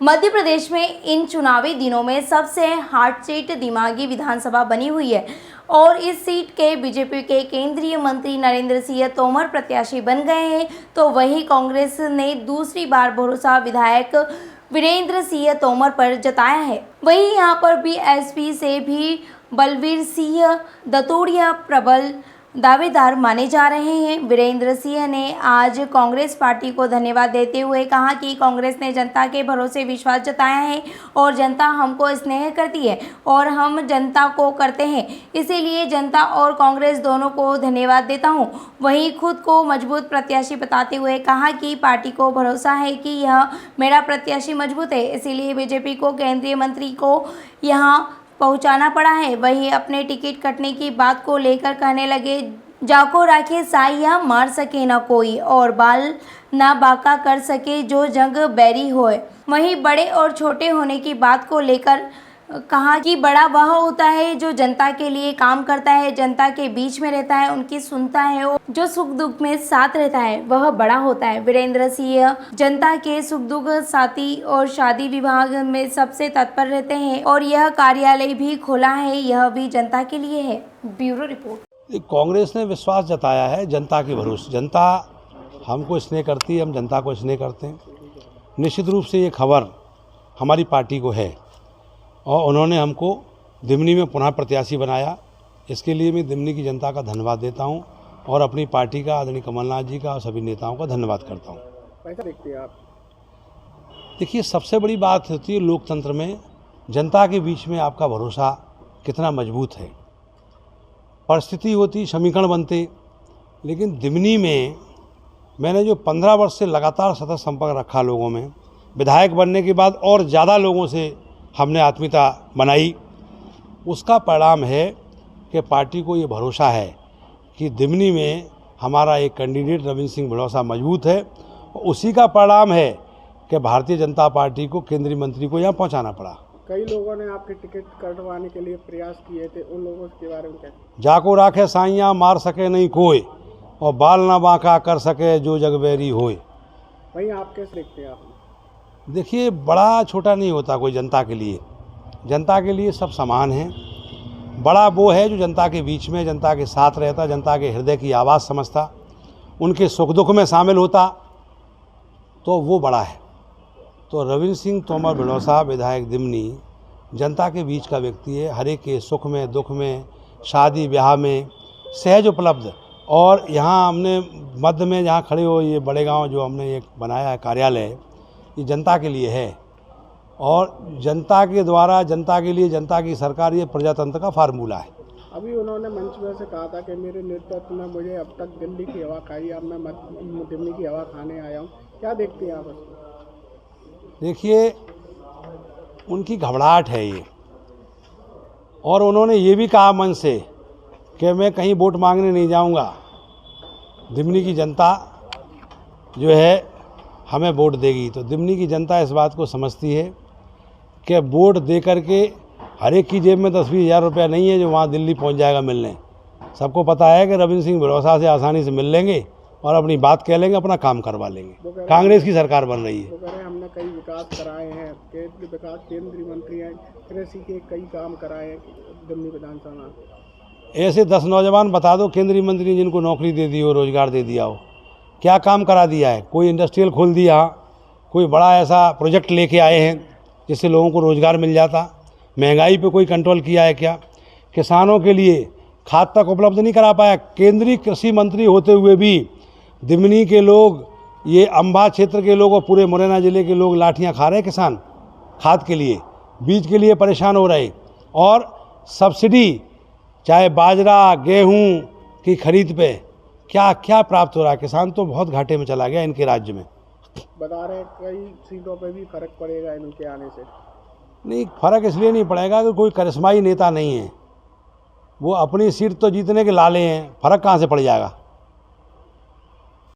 मध्य प्रदेश में इन चुनावी दिनों में सबसे हॉट सीट दिमागी विधानसभा बनी हुई है और इस सीट के बीजेपी के केंद्रीय मंत्री नरेंद्र सिंह तोमर प्रत्याशी बन गए हैं, तो वहीं कांग्रेस ने दूसरी बार भरोसा विधायक वीरेंद्र सिंह तोमर पर जताया है। वहीं यहां पर बीएसपी से भी बलवीर सिंह दतोड़िया प्रबल दावेदार माने जा रहे हैं। वीरेंद्र सिंह ने आज कांग्रेस पार्टी को धन्यवाद देते हुए कहा कि कांग्रेस ने जनता के भरोसे विश्वास जताया है और जनता हमको स्नेह करती है और हम जनता को करते हैं, इसीलिए जनता और कांग्रेस दोनों को धन्यवाद देता हूं। वहीं खुद को मजबूत प्रत्याशी बताते हुए कहा कि पार्टी को भरोसा है कि यह मेरा प्रत्याशी मजबूत है, इसीलिए बीजेपी को केंद्रीय मंत्री को यहां पहुंचाना पड़ा है। वहीं अपने टिकट कटने की बात को लेकर कहने लगे, जाको राखे साइया मार सके ना कोई और बाल ना बाका कर सके जो जंग बैरी होए। वहीं बड़े और छोटे होने की बात को लेकर कहा कि बड़ा वह होता है जो जनता के लिए काम करता है, जनता के बीच में रहता है, उनकी सुनता है और जो सुख दुख में साथ रहता है वह बड़ा होता है। वीरेंद्र सिंह जनता के सुख दुख साथी और शादी विवाह में सबसे तत्पर रहते हैं और यह कार्यालय भी खोला है, यह भी जनता के लिए है। Bureau report. कांग्रेस ने विश्वास जताया है जनता के भरोसे। जनता हमको स्नेह करती है, हम जनता को स्नेह करते हैं। निश्चित रूप से ये खबर हमारी पार्टी को है और उन्होंने हमको दिमनी में पुनः प्रत्याशी बनाया। इसके लिए मैं दिमनी की जनता का धन्यवाद देता हूं और अपनी पार्टी का, आदरणीय कमलनाथ जी का और सभी नेताओं का धन्यवाद करता हूं। कैसा देखते हैं आप? देखिए, सबसे बड़ी बात होती है लोकतंत्र में जनता के बीच में आपका भरोसा कितना मजबूत है। परिस्थिति होती, समीकरण बनते, लेकिन दिमनी में मैंने जो 15 वर्ष से लगातार सतत संपर्क रखा लोगों में, विधायक बनने के बाद और ज़्यादा लोगों से हमने आत्मीयता बनाई, उसका परिणाम है कि पार्टी को ये भरोसा है कि दिमनी में हमारा एक कैंडिडेट रविंद्र सिंह भड़ौसा मजबूत है। उसी का परिणाम है कि भारतीय जनता पार्टी को केंद्रीय मंत्री को यहाँ पहुँचाना पड़ा। कई लोगों ने आपके टिकट कटवाने के लिए प्रयास किए थे, उन लोगों के बारे में क्या? जाको राखे साइया मार सके नहीं कोई और बाल ना बांका कर सके जो जगबैरी होए। वहीं आप कैसे देखते हैं? आप देखिए, बड़ा छोटा नहीं होता कोई जनता के लिए। जनता के लिए सब समान हैं। बड़ा वो है जो जनता के बीच में, जनता के साथ रहता, जनता के हृदय की आवाज़ समझता, उनके सुख दुख में शामिल होता, तो वो बड़ा है। तो रविंद्र सिंह तोमर भड़ौसा विधायक दिमनी जनता के बीच का व्यक्ति है। हर एक के सुख में, दुख में, शादी ब्याह में सहज उपलब्ध। और यहाँ हमने मध्य में जहाँ खड़े हो, ये बड़े गांव जो हमने एक बनाया है कार्यालय, ये जनता के लिए है और जनता के द्वारा, जनता के लिए, जनता की सरकार, ये प्रजातंत्र का फार्मूला है। अभी उन्होंने मंच में से कहा था कि मेरे नेतृत्व में मुझे अब तक दिल्ली की हवा खाई, अब मैं दिल्ली की हवा खाने आया हूँ। क्या देखते हैं आप? देखिए, उनकी घबराहट है ये, और उन्होंने ये भी कहा मन से कि मैं कहीं वोट मांगने नहीं जाऊंगा। दिमनी की जनता जो है हमें वोट देगी, तो दिमनी की जनता इस बात को समझती है कि वोट दे करके हर एक की जेब में 10-20 हज़ार रुपया नहीं है जो वहाँ दिल्ली पहुँच जाएगा मिलने। सबको पता है कि रविंद्र सिंह भड़ौसा से आसानी से मिल लेंगे और अपनी बात कह लेंगे, अपना काम करवा लेंगे। कांग्रेस की सरकार बन रही है। वो कह रहे हैं हमने कई विकास कराए हैं, केंद्रीय मंत्री हैं, कृषि के कई काम कराए हैं दिल्ली विधानसभा में। ऐसे 10 नौजवान बता दो केंद्रीय मंत्री जिनको नौकरी दे दी हो, रोजगार दे दिया हो, क्या काम करा दिया है? कोई इंडस्ट्रियल खोल दिया, कोई बड़ा ऐसा प्रोजेक्ट लेके आए हैं जिससे लोगों को रोज़गार मिल जाता? महंगाई पे कोई कंट्रोल किया है क्या? किसानों के लिए खाद तक उपलब्ध नहीं करा पाया। केंद्रीय कृषि मंत्री होते हुए भी दिमनी के लोग, ये अंबा क्षेत्र के लोग और पूरे मुरैना ज़िले के लोग लाठियाँ खा रहे हैं। किसान खाद के लिए, बीज के लिए परेशान हो रहे, और सब्सिडी चाहे बाजरा गेहूँ की खरीद पे क्या क्या प्राप्त हो रहा है। किसान तो बहुत घाटे में चला गया इनके राज्य में। बता रहे कई सीटों पे भी फर्क पड़ेगा इनके आने से। नहीं, फर्क इसलिए नहीं पड़ेगा कि कोई करिश्माई नेता नहीं है, वो अपनी सीट तो जीतने के लाले हैं, फर्क कहाँ से पड़ जाएगा।